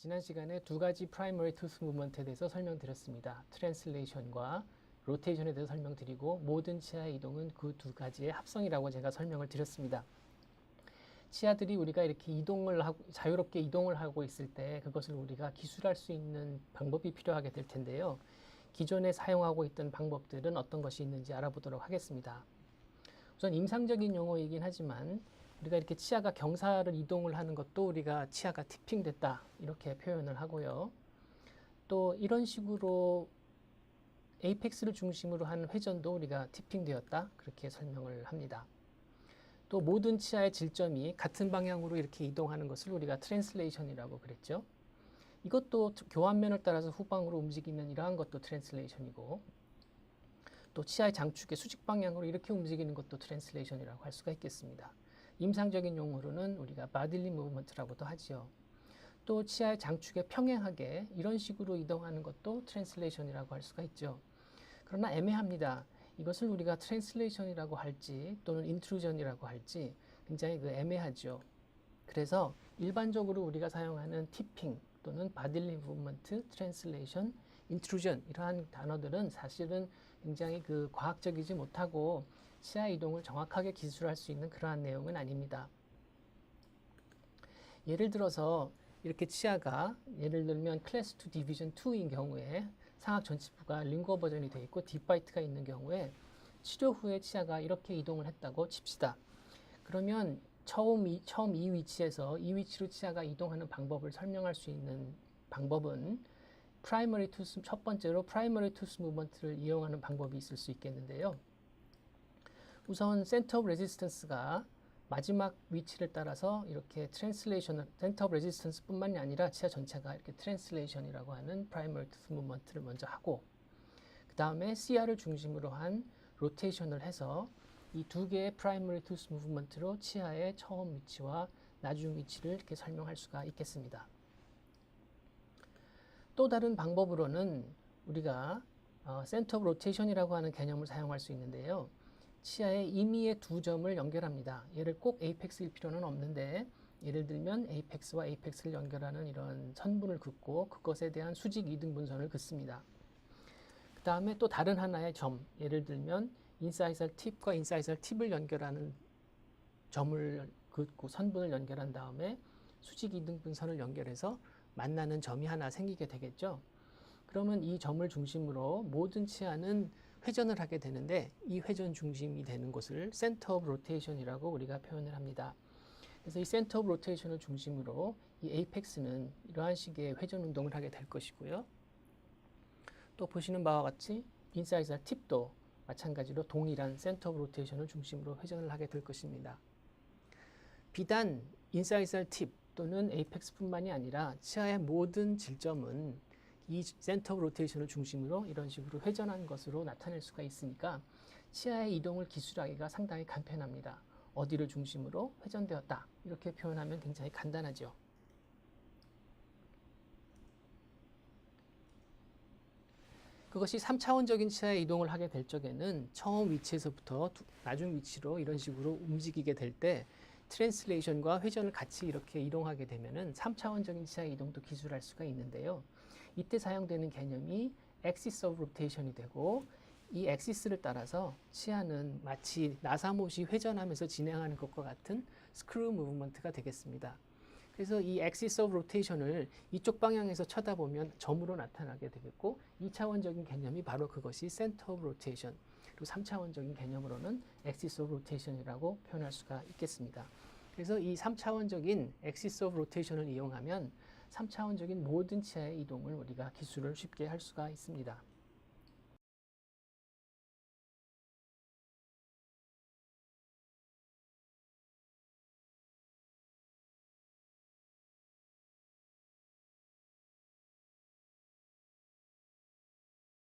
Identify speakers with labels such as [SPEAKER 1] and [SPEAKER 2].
[SPEAKER 1] 지난 시간에 두 가지 프라이머리 투스 무브먼트에 대해서 설명드렸습니다. 트랜슬레이션과 로테이션에 대해서 설명드리고 모든 치아의 이동은 그 두 가지의 합성이라고 제가 설명을 드렸습니다. 치아들이 우리가 이렇게 이동을 하고 자유롭게 이동을 하고 있을 때 그것을 우리가 기술할 수 있는 방법이 필요하게 될 텐데요. 기존에 사용하고 있던 방법들은 어떤 것이 있는지 알아보도록 하겠습니다. 우선 임상적인 용어이긴 하지만 우리가 이렇게 치아가 경사를 이동을 하는 것도 우리가 치아가 티핑됐다 이렇게 표현을 하고요. 또 이런 식으로 에이펙스를 중심으로 한 회전도 우리가 티핑되었다 그렇게 설명을 합니다. 또 모든 치아의 질점이 같은 방향으로 이렇게 이동하는 것을 우리가 트랜슬레이션이라고 그랬죠. 이것도 교환면을 따라서 후방으로 움직이는 이러한 것도 트랜슬레이션이고, 또 치아의 장축의 수직 방향으로 이렇게 움직이는 것도 트랜슬레이션이라고 할 수가 있겠습니다. 임상적인 용어로는 우리가 바딜리 무브먼트라고도 하지요. 또 치아의 장축에 평행하게 이런 식으로 이동하는 것도 트랜슬레이션이라고 할 수가 있죠. 그러나 애매합니다. 이것을 우리가 트랜슬레이션이라고 할지 또는 인트루전이라고 할지 굉장히 애매하죠. 그래서 일반적으로 우리가 사용하는 티핑 또는 바딜리 무브먼트, 트랜슬레이션, 인트루전 이러한 단어들은 사실은 굉장히 과학적이지 못하고 치아 이동을 정확하게 기술할 수 있는 그러한 내용은 아닙니다. 예를 들어서 이렇게 치아가 예를 들면 클래스 2 디비전 2인 경우에 상악 전치부가 링거 버전이 되어 있고 딥바이트가 있는 경우에 치료 후에 치아가 이렇게 이동을 했다고 칩시다. 그러면 처음 이 위치에서 이 위치로 치아가 이동하는 방법을 설명할 수 있는 방법은 프라이머리 투스, 첫 번째로 프라이머리 투스 무브먼트를 이용하는 방법이 있을 수 있겠는데요. 우선 센터 오브 레지스턴스가 마지막 위치를 따라서 이렇게 트랜슬레이션을, 센터 오브 레지스턴스 뿐만이 아니라 치아 전체가 이렇게 트랜슬레이션이라고 하는 프라이머리 투스 무브먼트를 먼저 하고, 그 다음에 CR을 중심으로 한 로테이션을 해서 이 두 개의 프라이머리 투스 무브먼트로 치아의 처음 위치와 나중 위치를 이렇게 설명할 수가 있겠습니다. 또 다른 방법으로는 우리가 센터 오브 로테이션이라고 하는 개념을 사용할 수 있는데요. 치아의 임의의 두 점을 연결합니다. 얘를 꼭 에이펙스일 필요는 없는데, 예를 들면 에이펙스와 에이펙스를 연결하는 이런 선분을 긋고 그것에 대한 수직 이등분선을 긋습니다. 그 다음에 또 다른 하나의 점, 예를 들면 인사이설 팁과 인사이설 팁을 연결하는 점을 긋고 선분을 연결한 다음에 수직 이등분선을 연결해서 만나는 점이 하나 생기게 되겠죠. 그러면 이 점을 중심으로 모든 치아는 회전을 하게 되는데, 이 회전 중심이 되는 곳을 센터 오브 로테이션이라고 우리가 표현을 합니다. 그래서 이 센터 오브 로테이션을 중심으로 이 에이펙스는 이러한 식의 회전 운동을 하게 될 것이고요. 또 보시는 바와 같이 인사이설 팁도 마찬가지로 동일한 센터 오브 로테이션을 중심으로 회전을 하게 될 것입니다. 비단 인사이설 팁 또는 에이펙스뿐만이 아니라 치아의 모든 질점은 이 센터 오브 로테이션을 중심으로 이런 식으로 회전한 것으로 나타낼 수가 있으니까 치아의 이동을 기술하기가 상당히 간편합니다. 어디를 중심으로 회전되었다 이렇게 표현하면 굉장히 간단하죠. 그것이 3차원적인 치아의 이동을 하게 될 적에는 처음 위치에서부터 나중 위치로 이런 식으로 움직이게 될 때 트랜슬레이션과 회전을 같이 이렇게 이동하게 되면은 3차원적인 치아의 이동도 기술할 수가 있는데요. 이때 사용되는 개념이 axis of rotation이 되고, 이 엑시스를 따라서 치아는 마치 나사못이 회전하면서 진행하는 것과 같은 스크류 무브먼트가 되겠습니다. 그래서 이 axis of rotation을 이쪽 방향에서 쳐다보면 점으로 나타나게 되겠고, 2차원적인 개념이 바로 그것이 center of rotation, 그리고 3차원적인 개념으로는 axis of rotation이라고 표현할 수가 있겠습니다. 그래서 이 3차원적인 axis of rotation을 이용하면 3차원적인 모든 치아의 이동을 우리가 기술을 쉽게 할 수가 있습니다.